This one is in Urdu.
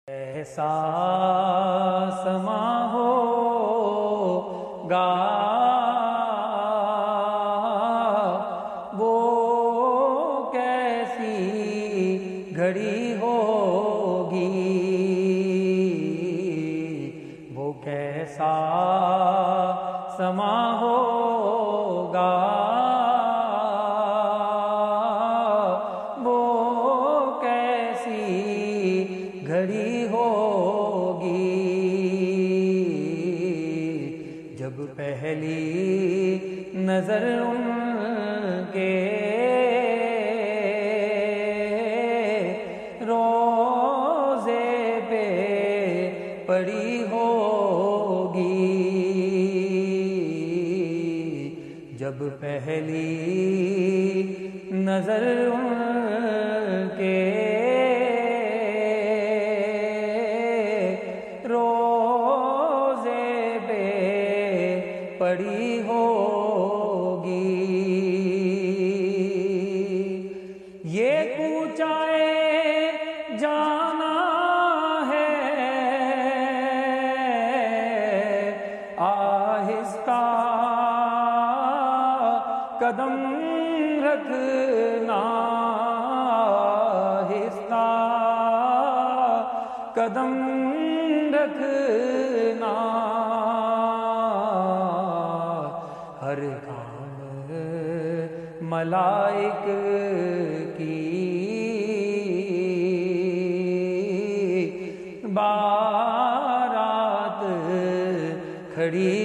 ایسا سما ہوگا وہ کیسی گھڑی ہوگی، وہ کیسا سما ہوگا، وہ کیسی گھڑی ہوگی، جب پہلی نظر ان کے روضے پہ پڑی ہوگی، جب پہلی نظر ان کے روضے پہ پڑی ہوگی، یہ کوچائے جانا ہے آہستہ قدم رکھنا، آہستہ قدم رکھنا، ہر کام ملائک کی بارات کھڑی